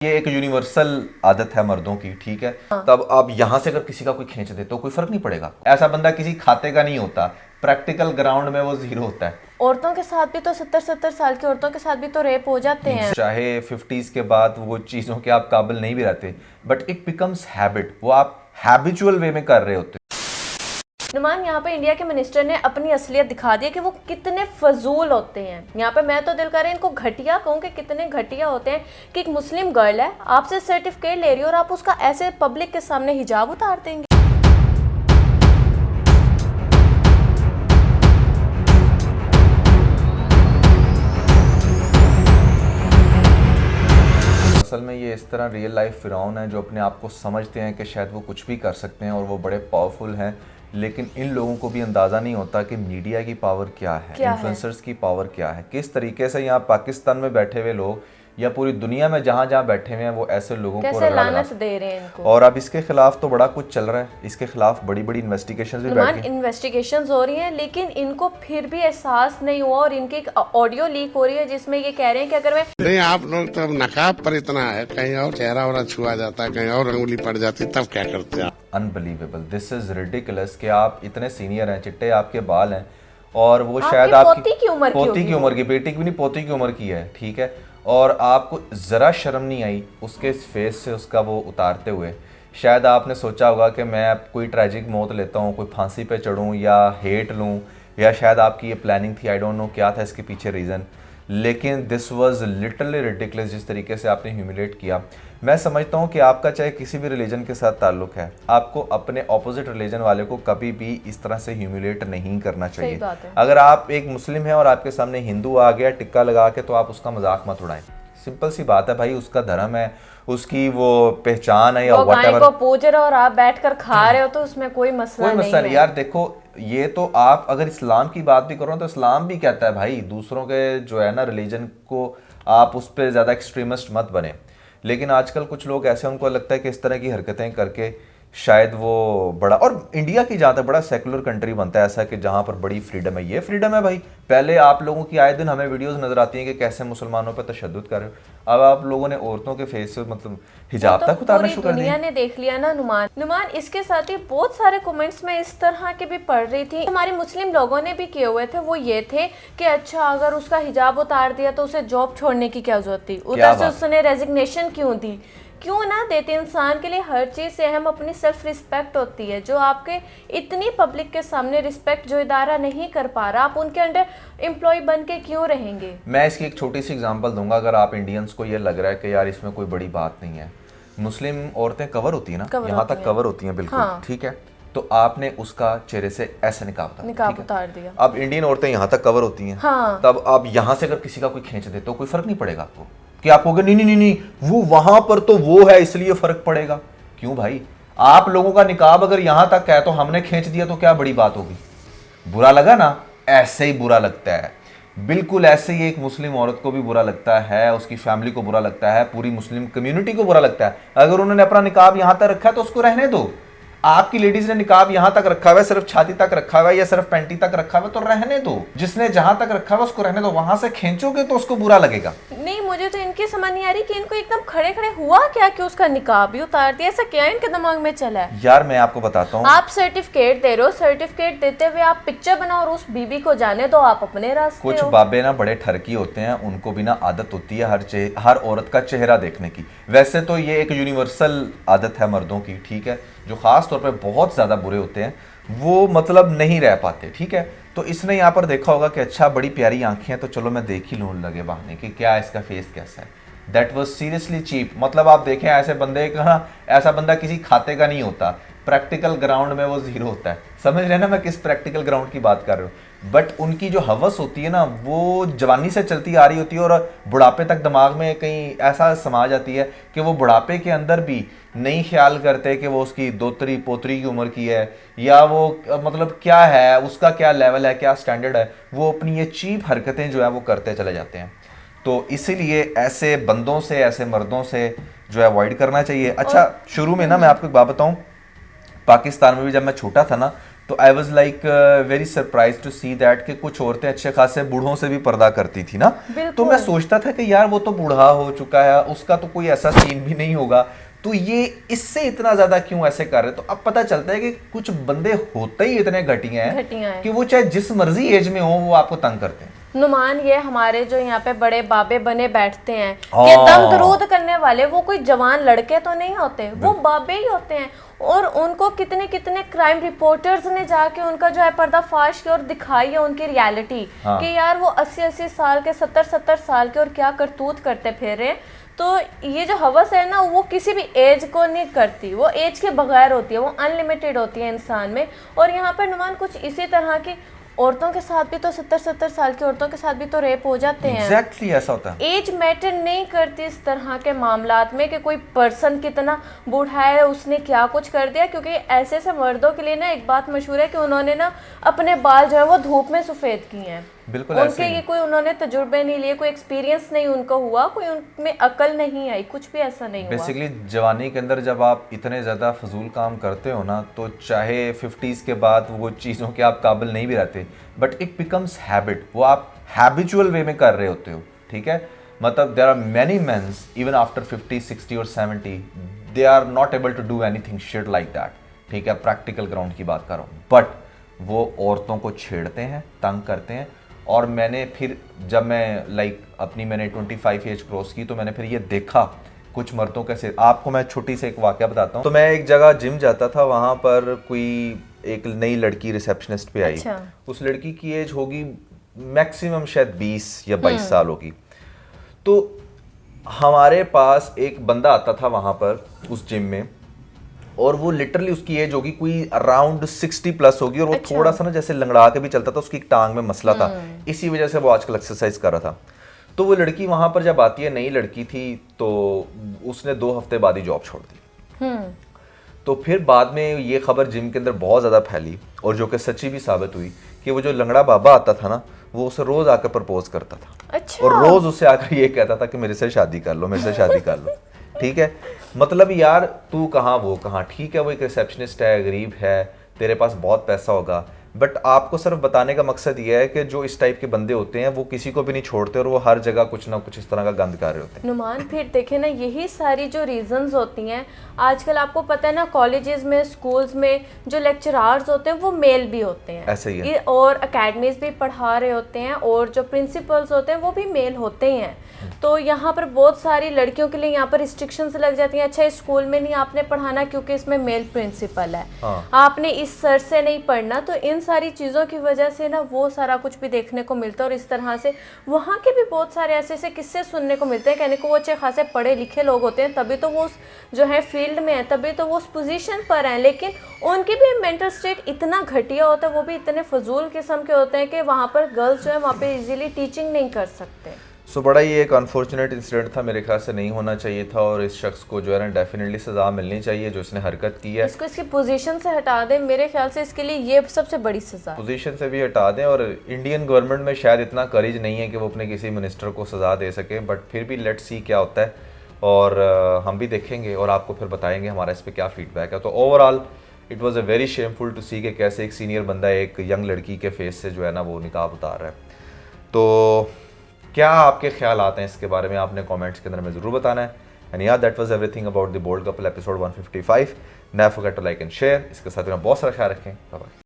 ये एक यूनिवर्सल आदत है मर्दों की, ठीक है। तब अब यहां से अगर किसी का कोई खींच दे तो कोई फर्क नहीं पड़ेगा। ऐसा बंदा किसी खाते का नहीं होता, प्रैक्टिकल ग्राउंड में वो जीरो होता है। औरतों के साथ भी तो 70-70 साल की औरतों के साथ भी तो रेप हो जाते हैं। चाहे 50s के बाद वो चीजों के आप काबिल नहीं भी रहते, बट इट बिकम्स हैबिट। वो आप हैबिचुअल वे में कर रहे होते। नुमान, यहाँ पे इंडिया के मिनिस्टर ने अपनी असलियत दिखा दी है कि वो कितने फजूल होते हैं। यहाँ पे मैं तो दिल कर रहा है इनको घटिया कहूँ कि कितने घटिया होते हैं कि एक मुस्लिम गर्ल है, आपसे सर्टिफिकेट ले रही है और आप उसका ऐसे पब्लिक के सामने हिजाब उतार देंगे। असल में ये इस तरह रियल लाइफ फिरौन है जो अपने आप को समझते हैं कि शायद वो कुछ भी कर सकते हैं और वो बड़े पावरफुल हैं, लेकिन इन लोगों को भी अंदाज़ा नहीं होता कि मीडिया की पावर क्या है, इन्फ्लुएंसर्स की पावर क्या है। किस तरीके से यहाँ पाकिस्तान में बैठे हुए लोग या पूरी दुनिया में जहाँ जहाँ बैठे हुए हैं वो ऐसे लोगों को लानत दे रहे हैं इनको। और अब इसके खिलाफ तो बड़ा कुछ चल रहा है, इसके खिलाफ बड़ी बड़ी इन्वेस्टिगेशंस भी बैठ गई। इन्वेस्टिगेशंस हो रही हैं, लेकिन इनको फिर भी एहसास नहीं हुआ और इनकी एक ऑडियो लीक हो रही है जिसमें ये कह रहे हैं कि अगर मैं नहीं, आप लोग तो नकाब पर इतना है, कहीं और चेहरा वरा छुआ जाता है, कहीं और अंगुली पड़ जाती, तब क्या करते आप? अनबिलीवेबल, दिस इज रिडिकुलस कि आप इतने सीनियर हैं, चिट्टे आपके बाल हैं और वो आपकी शायद पोती आपकी की उम्र पोती की उम्र की, बेटी की भी नहीं पोती की उम्र की है, ठीक है। और आपको जरा शर्म नहीं आई उसके फेस से उसका वो उतारते हुए। शायद आपने सोचा होगा कि मैं कोई ट्रेजिक मौत लेता हूँ, कोई फांसी पे चढ़ूँ या हेट लूँ, या शायद आपकी ये प्लानिंग थी। आई डोंट नो क्या था इसके पीछे रीज़न, लेकिन दिस वाज लिटरली रिडिकुलस जिस तरीके से आपने ह्यूमिलेट किया। मैं समझता हूँ कि आपका चाहे किसी भी रिलीजन के साथ ताल्लुक है, आपको अपने ऑपोजिट रिलीजन वाले को कभी भी इस तरह से ह्यूमिलेट नहीं करना चाहिए। अगर आप एक मुस्लिम हैं और आपके सामने हिंदू आ गया टिक्का लगा के, तो आप उसका मजाक मत उड़ाएं। सिंपल सी बात है भाई, उसका धर्म है, उसकी वो पहचान है, या व्हाटएवर को पूज रहे हो और आप बैठकर खा रहे हो तो उसमें कोई मसला नहीं है। यार देखो, ये तो आप अगर इस्लाम की बात भी करो तो इस्लाम भी कहता है भाई दूसरों के जो है ना रिलीजन को आप उस पर ज़्यादा एक्सट्रीमिस्ट मत बने। लेकिन आजकल कुछ लोग ऐसे, उनको लगता है कि इस तरह की हरकतें करके शायद वो बड़ा, और इंडिया की जहाँ तक बड़ा सेकुलर कंट्री बनता है ऐसा कि जहाँ पर बड़ी फ्रीडम है। ये फ्रीडम है भाई। पहले आप लोगों की आए दिन हमें वीडियोस नजर आती हैं कि कैसे मुसलमानों पर तशद्दुद कर रहे हो। अब आप लोगों ने औरतों के फेस से मतलब हिजाब तक उतारना शुरू कर दिया। दुनिया ने देख लिया ना नुमान। इसके साथ ही बहुत सारे कमेंट्स में इस तरह के भी पढ़ रही थी, हमारे मुस्लिम लोगों ने भी किए हुए थे। वो ये थे कि अच्छा, अगर उसका हिजाब उतार दिया तो उसे जॉब छोड़ने की क्या जरूरत थी, उधर से उसने रेजिग्नेशन क्यों दी, क्यों ना देते। इंसान के लिए हर चीज़ से अहम अपनी सेल्फ रिस्पेक्ट होती है। जो आपके इतनी पब्लिक के सामने रिस्पेक्ट जो इदारा नहीं कर पा रहा, आप उनके अंडर एम्प्लॉय बन के क्यों रहेंगे। मैं इसकी एक छोटी सी एग्जांपल दूंगा। अगर आप इंडियंस को ये लग रहा है कि यार इसमें कोई बड़ी बात नहीं है, मुस्लिम औरतें कवर होती है ना, यहाँ तक कवर होती हैं बिल्कुल, ठीक है। तो आपने उसका चेहरे से ऐसे निकाब उतार दिया। अब इंडियन औरतें यहाँ तक कवर होती हैं, तब अब यहाँ से अगर किसी का कोई खींच दे तो कोई फर्क नहीं पड़ेगा आपको, कि आप कहोगे नहीं नहीं नहीं वो वहां पर तो वो है इसलिए फर्क पड़ेगा। क्यों भाई, आप लोगों का निकाब अगर यहां तक है तो हमने खींच दिया तो क्या बड़ी बात होगी? बुरा लगा ना, ऐसे ही बुरा लगता है। बिल्कुल ऐसे ही एक मुस्लिम औरत को भी बुरा लगता है, उसकी फैमिली को बुरा लगता है, पूरी मुस्लिम कम्युनिटी को बुरा लगता है। अगर उन्होंने अपना निकाब यहां तक रखा है तो उसको रहने दो। आपकी लेडीज ने निकाब यहां तक रखा हुआ है, सिर्फ छाती तक रखा हुआ है या सिर्फ पैंटी तक रखा हुआ है, तो रहने दो। जिसने जहां तक रखा हुआ उसको रहने दो। वहां से खींचोगे तो उसको बुरा लगेगा। नहीं, मुझे तो इनकी समझ नहीं आ रही कि इनको एकदम खड़े खड़े हुआ क्या कि उसका निकाब भी उतार दिया। ऐसा क्या इनके दिमाग में चला है? यार मैं आपको बताता हूँ, आप सर्टिफिकेट दे रहे हो, सर्टिफिकेट देते हुए आप पिक्चर बनाओ और उस बीबी को जाने दो, आप अपने रास्ते। कुछ बाबे ना बड़े ठरकी होते हैं, उनको भी ना आदत होती है हर औरत का चेहरा देखने की। वैसे तो ये एक यूनिवर्सल आदत है मर्दों की, ठीक है, जो खास तौर पे बहुत ज्यादा बुरे होते हैं, वो मतलब नहीं रह पाते, ठीक है। तो इसने यहाँ पर देखा होगा कि अच्छा बड़ी प्यारी आंखें हैं तो चलो मैं देख ही लूँ, लगे बहाने कि क्या इसका फेस कैसा है। That was seriously cheap. मतलब आप देखें ऐसे बंदे का, ऐसा बंदा किसी खाते का नहीं होता, प्रैक्टिकल ग्राउंड में वो जीरो होता है। समझ रहे हैं ना मैं किस प्रैक्टिकल ग्राउंड की बात कर रहा हूँ। बट उनकी जो हवस होती है ना, वो जवानी से चलती आ रही होती है और बुढ़ापे तक दिमाग में कहीं ऐसा समा जाती है कि वो बुढ़ापे के अंदर भी नहीं ख्याल करते कि वो उसकी दोतरी पोतरी की उम्र की है, या वो मतलब क्या है, उसका क्या लेवल है, क्या स्टैंडर्ड है। वो अपनी ये चीप हरकतें जो है वो करते चले जाते हैं। तो इसीलिए ऐसे बंदों से, ऐसे मर्दों से जो है अवॉइड करना चाहिए। अच्छा, शुरू में ना मैं आपको एक बात बताऊं, पाकिस्तान में भी जब मैं छोटा था ना, तो I was like very surprise to see that कि कुछ औरतें अच्छे खासे बूढ़ों से भी पर्दा करती थी ना। तो मैं सोचता था कि यार वो तो बूढ़ा हो चुका है, उसका तो कोई ऐसा सीन भी नहीं होगा, तो ये इससे इतना ज्यादा क्यों ऐसे कर रहे। तो अब पता चलता है कि कुछ बंदे होते ही इतने घटिया हैं कि वो चाहे जिस मर्जी एज में हो वो आपको तंग करते हैं। नुमान, ये हमारे जो यहाँ पे बड़े बाबे बने बैठते हैं कि दम दरूद करने वाले, वो कोई जवान लड़के तो नहीं होते, वो बाबे ही होते हैं। और उनको कितने कितने क्राइम रिपोर्टर्स ने जाके उनका जो है पर्दाफाश किया और दिखाई है उनकी रियलिटी कि यार वो 80-80 साल के, 70-70 साल के और क्या करतूत करते फिर रहे। तो ये जो हवस है ना, वो किसी भी एज को नहीं करती, वो एज के बगैर होती है, वो अनलिमिटेड होती है इंसान में। और यहाँ पर नुमान कुछ इसी तरह की औरतों के साथ भी तो 70-70 साल की औरतों के साथ भी तो रेप हो जाते हैं। एग्जैक्टली ऐसा होता है। एज मैटर नहीं करती इस तरह के मामलात में कि कोई पर्सन कितना बूढ़ा है, उसने क्या कुछ कर दिया। क्योंकि ऐसे ऐसे मर्दों के लिए ना एक बात मशहूर है कि उन्होंने ना अपने बाल जो है वो धूप में सफ़ेद किए हैं। बिल्कुल उनके ये कोई उन्होंने तजुर्बे नहीं लिए, कोई एक्सपीरियंस नहीं उनको हुआ, कोई उनमें अकल नहीं आई, कुछ भी ऐसा नहीं हुआ। बेसिकली जवानी के अंदर जब आप इतने ज़्यादा फजूल काम करते हो ना, तो चाहे 50s के बाद वो चीज़ों के आप काबिल नहीं भी रहते, बट इट बिकम्स हैबिट, वो आप हैबिचुअल वे में कर रहे होते हो। ठीक है, मतलब there are many mens even after 50, 60 और 70 they are not able to do anything shit like that. ठीक है, प्रैक्टिकल ग्राउंड की बात कर रहा हूँ, बट वो औरतों को छेड़ते हैं, तंग करते हैं। और मैंने फिर जब मैं मैंने 25 एज क्रॉस की, तो मैंने फिर ये देखा कुछ मर्दों कैसे। आपको मैं छोटी से एक वाकया बताता हूँ। तो मैं एक जगह जिम जाता था, वहाँ पर कोई एक नई लड़की रिसेप्शनिस्ट पे आई। अच्छा। उस लड़की की एज होगी मैक्सिमम शायद 20 या 22 साल होगी। तो हमारे पास एक बंदा आता था वहाँ पर उस जिम में, और वो लिटरली उसकी एज होगी कोई अराउंड 60 प्लस होगी, और वो थोड़ा सा ना जैसे लंगड़ा के भी चलता था, उसकी एक टांग में मसला था, इसी वजह से वो आजकल एक्सरसाइज कर रहा था। तो वो लड़की वहां पर जब आती है, नई लड़की थी, तो उसने 2 हफ्ते बाद ही जॉब छोड़ दी। तो फिर बाद में ये खबर जिम के अंदर बहुत ज़्यादा फैली, और जो कि सच्ची भी साबित हुई कि वो जो लंगड़ा बाबा आता था ना, वो उसे रोज आकर प्रपोज करता था। अच्छा। और रोज उससे आकर ये कहता था कि मेरे से शादी कर लो, मेरे से शादी कर लो। ठीक है, मतलब यार तू कहाँ वो कहाँ। ठीक है, वो एक रिसेप्शनिस्ट है, गरीब है, तेरे पास बहुत पैसा होगा, बट आपको सिर्फ बताने का मकसद ये है कि जो इस टाइप के बंदे होते हैं वो किसी को भी नहीं छोड़ते, और वो हर जगह कुछ ना कुछ इस तरह का गंद कर रहे होते हैं। नुमान, फिर देखे ना, यही सारी जो रीजंस होती हैं आजकल, आपको पता है ना, कॉलेजेस में, स्कूल्स में जो लेक्चरार्स होते हैं वो मेल भी होते हैं, ऐसे ही है। और एकेडमीज भी पढ़ा रहे होते हैं, और जो प्रिंसिपल्स होते हैं वो भी मेल होते हैं। तो यहाँ पर बहुत सारी लड़कियों के लिए यहाँ पर रिस्ट्रिक्शंस लग जाती हैं। अच्छा, इस स्कूल में नहीं आपने पढ़ाना क्योंकि इसमें मेल प्रिंसिपल है, आपने इस सर से नहीं पढ़ना। तो इन सारी चीज़ों की वजह से ना वो सारा कुछ भी देखने को मिलता है, और इस तरह से वहाँ के भी बहुत सारे ऐसे ऐसे किस्से सुनने को मिलते हैं। कहने को वो अच्छे खासे पढ़े लिखे लोग होते हैं, तभी तो वो जो है फील्ड में है, तभी तो वो उस पोजीशन पर हैं, लेकिन उनकी भी मेंटल स्टेट इतना घटिया होता है, वो भी इतने फजूल किस्म के होते हैं कि वहाँ पर गर्ल्स जो है वहाँ पर इजीली टीचिंग नहीं कर सकते। सो बड़ा ही एक अनफॉर्चुनेट इंसिडेंट था, मेरे ख्याल से नहीं होना चाहिए था, और इस शख्स को जो है ना डेफिनेटली सज़ा मिलनी चाहिए जो इसने हरकत की है। इसको इसकी पोजीशन से हटा दें, मेरे ख्याल से इसके लिए ये सबसे बड़ी सज़ा। पोजीशन से भी हटा दें, और इंडियन गवर्नमेंट में शायद इतना करेज नहीं है कि वो अपने किसी मिनिस्टर को सज़ा दे सके, बट फिर भी लेट्स सी क्या होता है, और हम भी देखेंगे और आपको फिर बताएंगे हमारा इस पर क्या फीडबैक है। तो overall it was a very shameful to see कि कैसे एक सीनियर बंदा एक यंग लड़की के फेस से जो है ना वो निकाब उतार रहा है। तो क्या आपके ख्याल आते हैं इसके बारे में, आपने कमेंट्स के अंदर में ज़रूर बताना है। एंड यार that was everything about the bold couple episode 155। Never forget to like and share. इसके साथ में बहुत सारा ख्याल रखें। Bye bye.